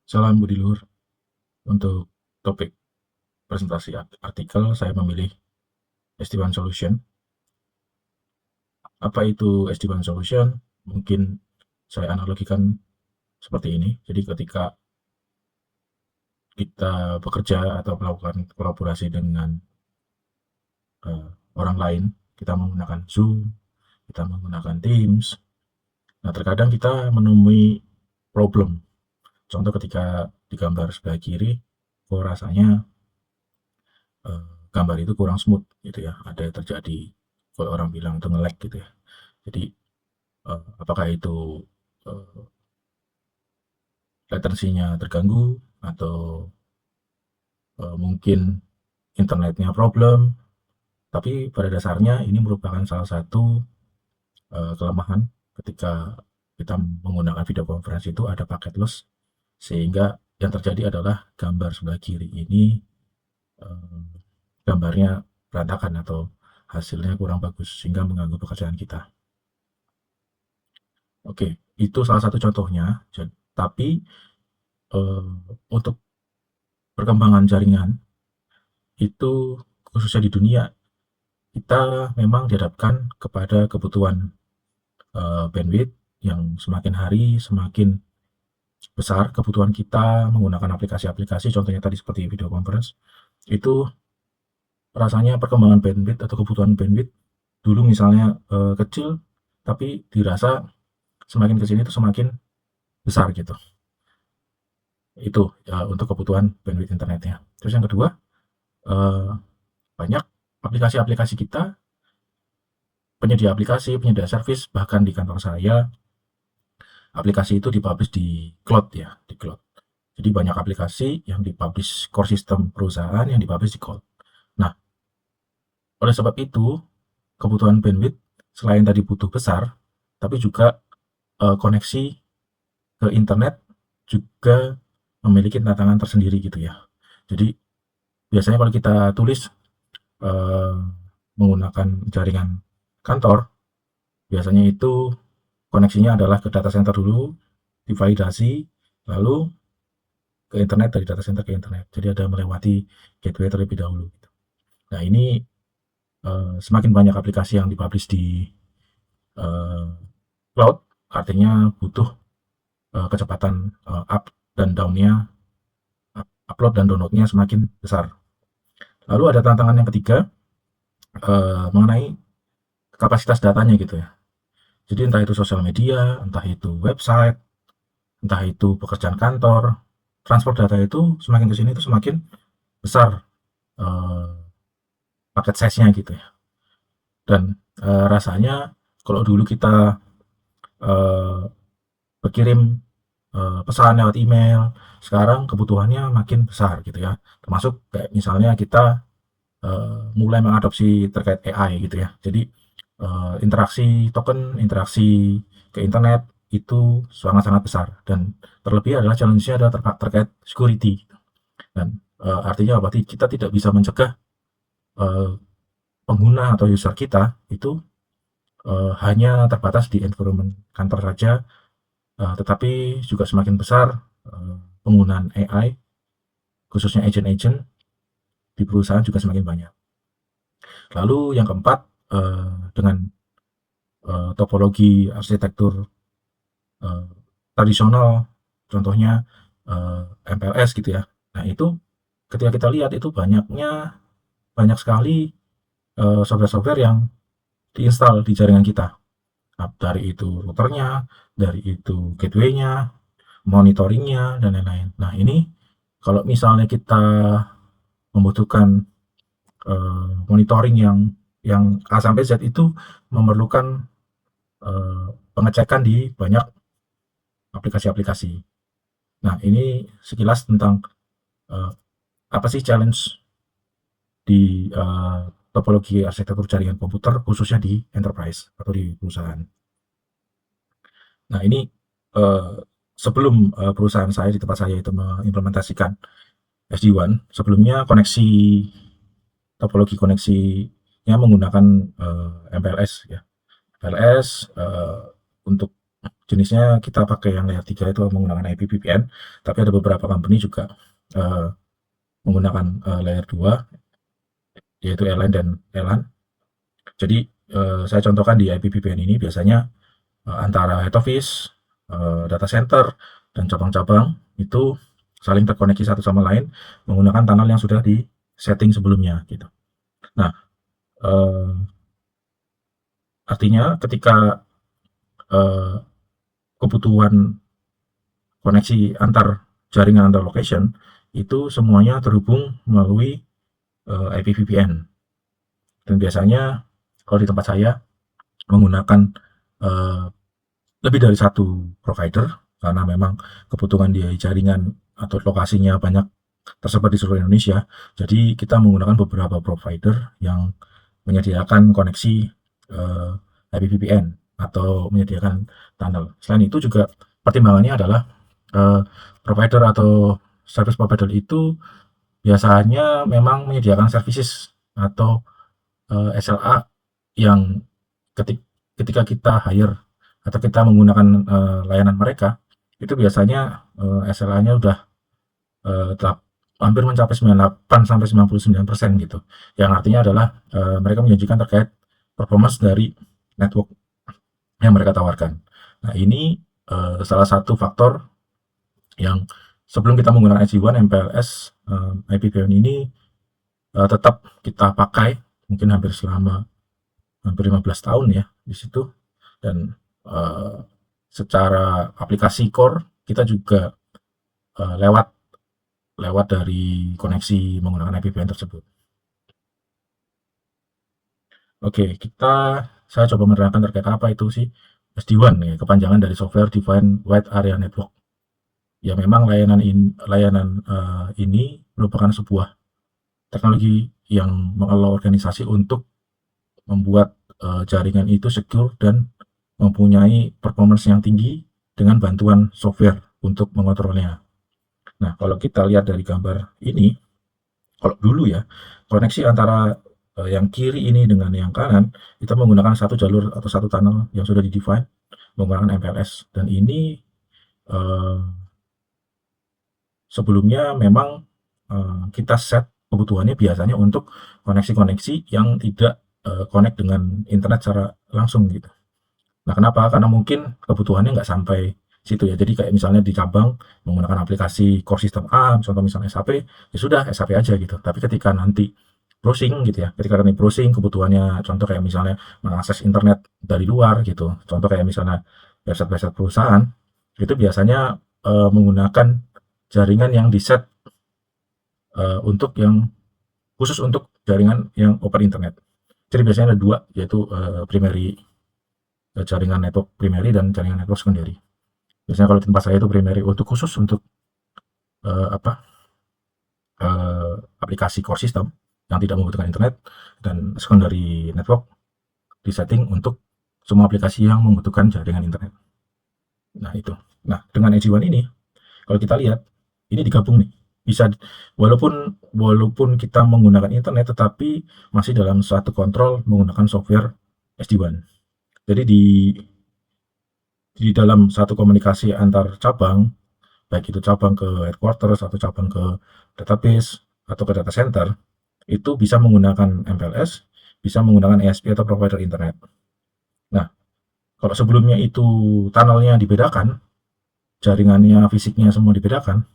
Salam Budi Luhur. Untuk topik presentasi artikel, saya memilih SD-WAN Solution. Apa itu SD-WAN Solution? Mungkin saya analogikan seperti ini. Jadi ketika kita bekerja atau melakukan kolaborasi dengan uh, orang lain, kita menggunakan Zoom, kita menggunakan Teams. Nah, terkadang kita menemui problem. Contoh ketika di gambar sebelah kiri, kok rasanya gambar itu kurang smooth gitu ya. Ada yang terjadi, kalau orang bilang itu nge-lag gitu ya. Jadi apakah itu uh, latensinya terganggu atau mungkin internetnya problem, tapi pada dasarnya ini merupakan salah satu kelemahan ketika kita menggunakan video conference itu ada paket loss, sehingga yang terjadi adalah gambar sebelah kiri ini uh, gambarnya berantakan atau hasilnya kurang bagus sehingga mengganggu pekerjaan kita. Oke, itu salah satu contohnya. Tapi untuk perkembangan jaringan itu khususnya di dunia, kita memang dihadapkan kepada kebutuhan bandwidth yang semakin hari semakin besar. Kebutuhan kita menggunakan aplikasi-aplikasi, contohnya tadi seperti video conference, itu rasanya perkembangan bandwidth atau kebutuhan bandwidth dulu misalnya kecil, tapi dirasa semakin kesini itu semakin besar gitu. Itu untuk kebutuhan bandwidth internetnya. Terus yang kedua, eh, banyak aplikasi-aplikasi kita, penyedia aplikasi, penyedia service, bahkan di kantor saya, aplikasi itu dipublish di cloud ya, di cloud. Jadi banyak aplikasi yang dipublish core system perusahaan yang dipublish di cloud. Nah, oleh sebab itu, kebutuhan bandwidth selain tadi butuh besar, tapi juga koneksi ke internet juga memiliki tantangan tersendiri gitu ya. Jadi biasanya kalau kita tulis eh, menggunakan jaringan kantor, biasanya itu koneksinya adalah ke data center dulu, divalidasi, lalu ke internet, dari data center ke internet. Jadi ada melewati gateway terlebih dahulu. Nah ini semakin banyak aplikasi yang dipublish di uh, cloud, artinya butuh kecepatan up dan down-nya, upload dan download-nya semakin besar. Lalu ada tantangan yang ketiga mengenai kapasitas datanya gitu ya. Jadi entah itu sosial media, entah itu website, entah itu pekerjaan kantor, transfer data itu semakin ke sini itu semakin besar eh, paket size-nya gitu ya. Dan rasanya kalau dulu kita eh, berkirim pesan lewat email, sekarang kebutuhannya makin besar gitu ya. Termasuk kayak misalnya kita mulai mengadopsi terkait AI gitu ya. Jadi interaksi token, interaksi ke internet itu sangat-sangat besar, dan terlebih adalah challenge-nya adalah terkait security. Dan artinya berarti kita tidak bisa mencegah eh, pengguna atau user kita itu hanya terbatas di environment kantor saja, tetapi juga semakin besar penggunaan AI, khususnya agent-agent di perusahaan juga semakin banyak. Lalu yang keempat, dengan topologi arsitektur eh, tradisional, contohnya MPLS gitu ya. Nah itu ketika kita lihat itu banyak sekali software-software yang diinstal di jaringan kita. Dari itu routernya, dari itu gateway-nya, monitoringnya, dan lain-lain. Nah ini kalau misalnya kita membutuhkan monitoring yang A sampai Z, itu memerlukan pengecekan di banyak aplikasi-aplikasi. Nah ini sekilas tentang uh, apa sih challenge di topologi arsitektur jaringan komputer khususnya di enterprise atau di perusahaan. Nah ini uh, sebelum perusahaan saya di tempat saya itu mengimplementasikan SD-WAN, sebelumnya topologi koneksinya menggunakan MPLS ya. MPLS untuk jenisnya kita pakai yang layer 3 itu menggunakan IP VPN, tapi ada beberapa company juga uh, menggunakan layer 2 yaitu Airline dan Elan. Jadi saya contohkan di IP VPN ini biasanya antara head office, data center, dan cabang-cabang itu saling terkoneksi satu sama lain menggunakan tunnel yang sudah di setting sebelumnya gitu. Nah, eh, artinya ketika eh, kebutuhan koneksi antar jaringan antar location itu semuanya terhubung melalui IP VPN. Dan biasanya kalau di tempat saya menggunakan eh, lebih dari satu provider karena memang kebutuhan di jaringan atau lokasinya banyak tersebar di seluruh Indonesia. Jadi kita menggunakan beberapa provider yang menyediakan koneksi IP VPN atau menyediakan tunnel. Selain itu juga pertimbangannya adalah eh, provider atau service provider itu biasanya memang menyediakan services atau SLA yang ketika kita hire atau kita menggunakan layanan mereka itu biasanya SLA-nya udah hampir mencapai 98 sampai 99% gitu. Yang artinya adalah mereka menjanjikan terkait performance dari network yang mereka tawarkan. Nah, ini salah satu faktor yang sebelum kita menggunakan SD-WAN, MPLS, IPVPN ini tetap kita pakai mungkin hampir 15 tahun ya di situ. Dan secara aplikasi core kita juga lewat lewat dari koneksi menggunakan IPVPN tersebut. Oke, saya coba menerangkan terkait apa itu sih SD-WAN ya, kepanjangan dari Software Defined Wide Area Network. Ya memang layanan ini merupakan sebuah teknologi yang mengelola organisasi untuk membuat jaringan itu secure dan mempunyai performance yang tinggi dengan bantuan software untuk mengontrolnya. Nah, kalau kita lihat dari gambar ini, kalau dulu ya, koneksi antara yang kiri ini dengan yang kanan, kita menggunakan satu jalur atau satu tunnel yang sudah di-define menggunakan MPLS. Dan ini eh, sebelumnya memang kita set kebutuhannya biasanya untuk koneksi-koneksi yang tidak connect dengan internet secara langsung gitu. Nah, kenapa? Karena mungkin kebutuhannya nggak sampai situ ya. Jadi kayak misalnya di cabang menggunakan aplikasi core system A, contoh misalnya SAP, ya sudah SAP aja gitu. Tapi ketika nanti browsing gitu ya, ketika nanti browsing kebutuhannya, contoh kayak misalnya mengakses internet dari luar gitu, contoh kayak misalnya website-website perusahaan, itu biasanya menggunakan jaringan yang di set untuk yang khusus untuk jaringan yang open internet. Jadi biasanya ada dua, yaitu primary jaringan network primary dan jaringan network secondary. Biasanya kalau di tempat saya itu primary untuk khusus untuk apa aplikasi core system yang tidak membutuhkan internet, dan secondary network disetting untuk semua aplikasi yang membutuhkan jaringan internet. Nah itu. Nah dengan SD-WAN ini kalau kita lihat ini digabung nih, bisa walaupun walaupun kita menggunakan internet tetapi masih dalam suatu kontrol menggunakan software SD-WAN. Jadi di dalam satu komunikasi antar cabang, baik itu cabang ke headquarters atau cabang ke database atau ke data center, itu bisa menggunakan MPLS, bisa menggunakan ESP atau provider internet. Nah, kalau sebelumnya itu tunnelnya dibedakan, jaringannya, fisiknya semua dibedakan,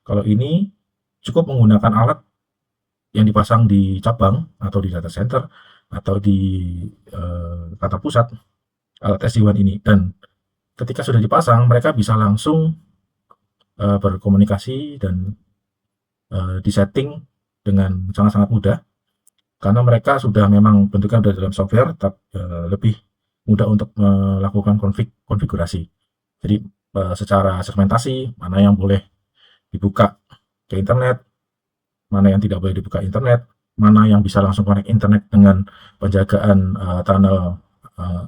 kalau ini cukup menggunakan alat yang dipasang di cabang atau di data center atau di kantor pusat, alat SD-WAN ini. Dan ketika sudah dipasang, mereka bisa langsung berkomunikasi dan disetting dengan sangat-sangat mudah karena mereka sudah memang bentuknya sudah dalam software, tapi lebih mudah untuk melakukan konfigurasi. Jadi secara segmentasi mana yang boleh dibuka ke internet, mana yang tidak boleh dibuka internet, mana yang bisa langsung connect internet dengan penjagaan tunnel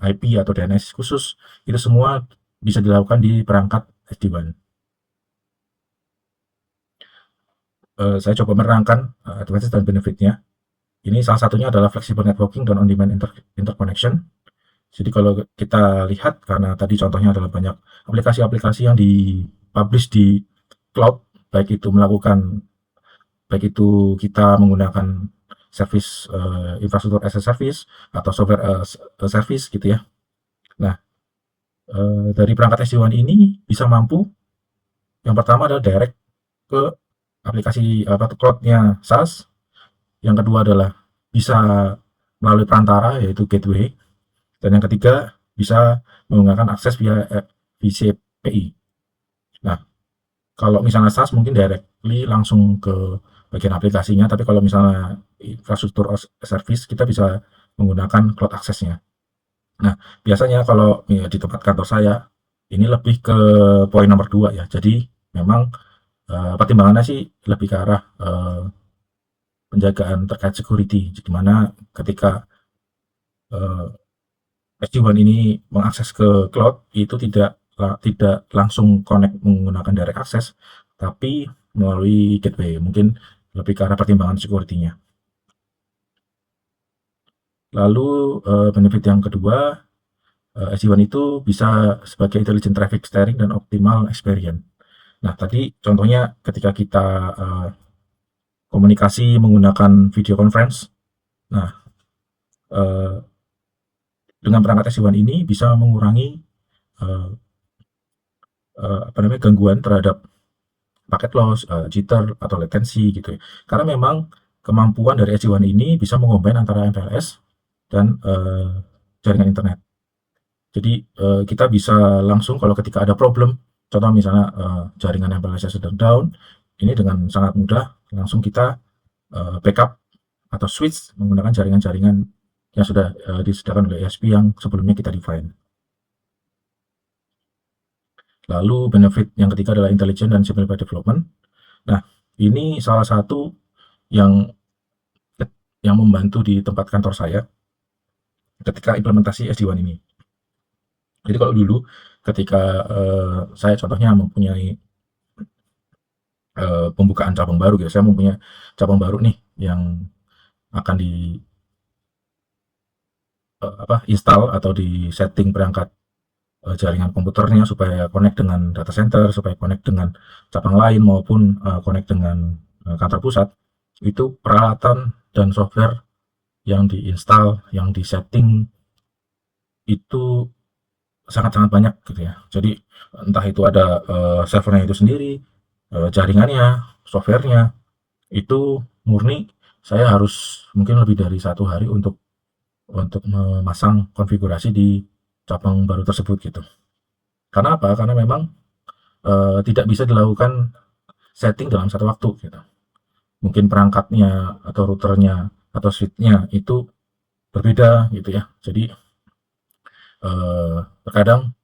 IP atau DNS khusus, itu semua bisa dilakukan di perangkat SD-WAN. Saya coba menerangkan advantage dan benefitnya. Ini salah satunya adalah flexible networking dan on-demand interconnection. Jadi kalau kita lihat, karena tadi contohnya adalah banyak aplikasi-aplikasi yang di-publish di cloud, baik itu kita menggunakan service, infrastruktur as a service atau software as a service gitu ya. Nah, dari perangkat SD-WAN ini bisa mampu, yang pertama adalah direct ke aplikasi cloud-nya SaaS, yang kedua adalah bisa melalui perantara yaitu gateway, dan yang ketiga bisa menggunakan akses via VCPI. Nah, kalau misalnya SaaS mungkin directly langsung ke bagian aplikasinya, tapi kalau misalnya infrastruktur as a service kita bisa menggunakan cloud access-nya. Nah, biasanya kalau ya, di tempat kantor saya ini lebih ke poin nomor 2 ya. Jadi memang pertimbangannya sih lebih ke arah penjagaan terkait security, di mana ketika SD-WAN ini mengakses ke cloud itu tidak langsung connect menggunakan direct access, tapi melalui gateway. Mungkin lebih ke arah pertimbangan security-nya. Lalu benefit yang kedua, SD-WAN itu bisa sebagai intelligent traffic steering dan optimal experience. Nah, tadi contohnya ketika kita komunikasi menggunakan video conference. Nah, eh, dengan perangkat SD-WAN ini bisa mengurangi eh, gangguan terhadap paket loss, jitter atau latency gitu ya. Karena memang kemampuan dari SD-WAN ini bisa mengombine antara MPLS dan jaringan internet. Jadi kita bisa langsung kalau ketika ada problem, contoh misalnya jaringan MPLS sedang down, ini dengan sangat mudah langsung kita backup atau switch menggunakan jaringan-jaringan yang sudah disediakan oleh ISP yang sebelumnya kita define. Lalu benefit yang ketiga adalah intelligent dan simplified development. Nah, ini salah satu yang membantu di tempat kantor saya ketika implementasi SD-WAN ini. Jadi kalau dulu ketika saya contohnya mempunyai pembukaan cabang baru gitu, saya mempunyai cabang baru nih yang akan di install atau di setting perangkat jaringan komputernya supaya connect dengan data center, supaya connect dengan cabang lain maupun connect dengan kantor pusat. Itu peralatan dan software yang diinstal, yang disetting itu sangat-sangat banyak gitu ya. Jadi entah itu ada servernya itu sendiri, jaringannya, softwarenya, itu murni saya harus mungkin lebih dari 1 hari untuk memasang konfigurasi di cabang baru tersebut gitu. Karena apa? Karena memang tidak bisa dilakukan setting dalam satu waktu gitu. Mungkin perangkatnya atau routernya atau switch-nya itu berbeda gitu ya. Jadi terkadang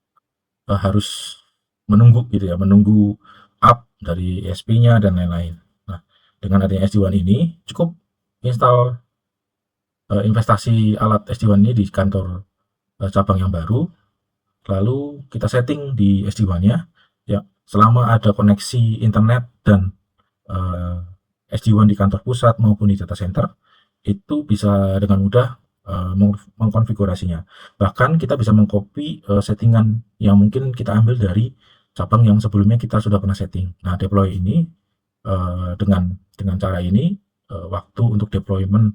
harus menunggu gitu ya, menunggu up dari ESP-nya dan lain-lain. Nah, dengan adanya SD-WAN ini cukup install investasi alat SD-WAN ini di kantor cabang yang baru, lalu kita setting di SD-WAN-nya ya, selama ada koneksi internet dan SD-WAN di kantor pusat maupun di data center, itu bisa dengan mudah mengkonfigurasinya. Bahkan kita bisa mengcopy settingan yang mungkin kita ambil dari cabang yang sebelumnya kita sudah pernah setting. Nah, deploy ini dengan cara ini waktu untuk deployment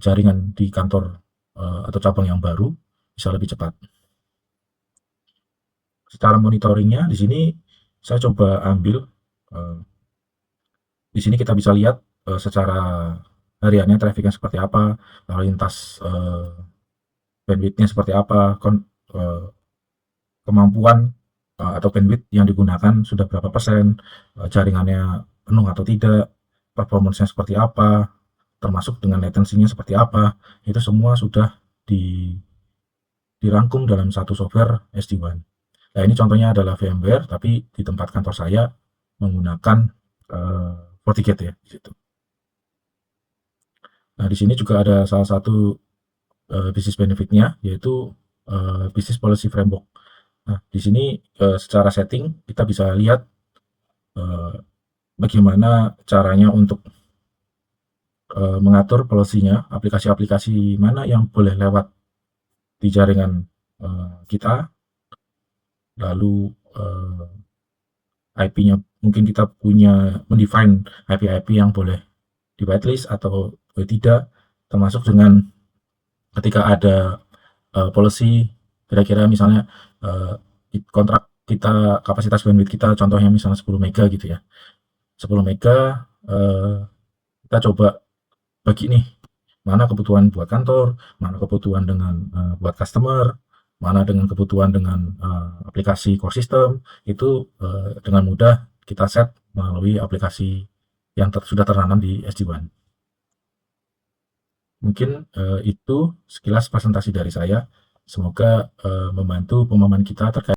jaringan di kantor atau cabang yang baru bisa lebih cepat. Secara monitoringnya di sini saya coba ambil di sini kita bisa lihat secara hariannya trafficnya seperti apa, lalu lintas bandwidthnya seperti apa, kemampuan atau bandwidth yang digunakan sudah berapa persen, jaringannya penuh atau tidak, performance-nya seperti apa, termasuk dengan latency-nya seperti apa, itu semua sudah dirangkum dalam satu software SD-WAN. Nah, ini contohnya adalah VMware, tapi di tempat kantor saya menggunakan FortiGate ya di situ. Nah, di sini juga ada salah satu business benefit-nya, yaitu business policy framework. Nah, di sini secara setting kita bisa lihat bagaimana caranya untuk mengatur polisinya, aplikasi-aplikasi mana yang boleh lewat di jaringan kita, lalu IP-nya mungkin kita punya mendefine IP-IP yang boleh di whitelist atau boleh tidak, termasuk dengan ketika ada policy, kira-kira misalnya kontrak kita, kapasitas bandwidth kita contohnya misalnya 10 mega gitu ya, 10 mega, kita coba bagi nih, mana kebutuhan buat kantor, mana kebutuhan dengan buat customer, mana dengan kebutuhan dengan aplikasi core system. Itu dengan mudah kita set melalui aplikasi yang sudah tertanam di SD-WAN. Mungkin itu sekilas presentasi dari saya. Semoga membantu pemahaman kita terkait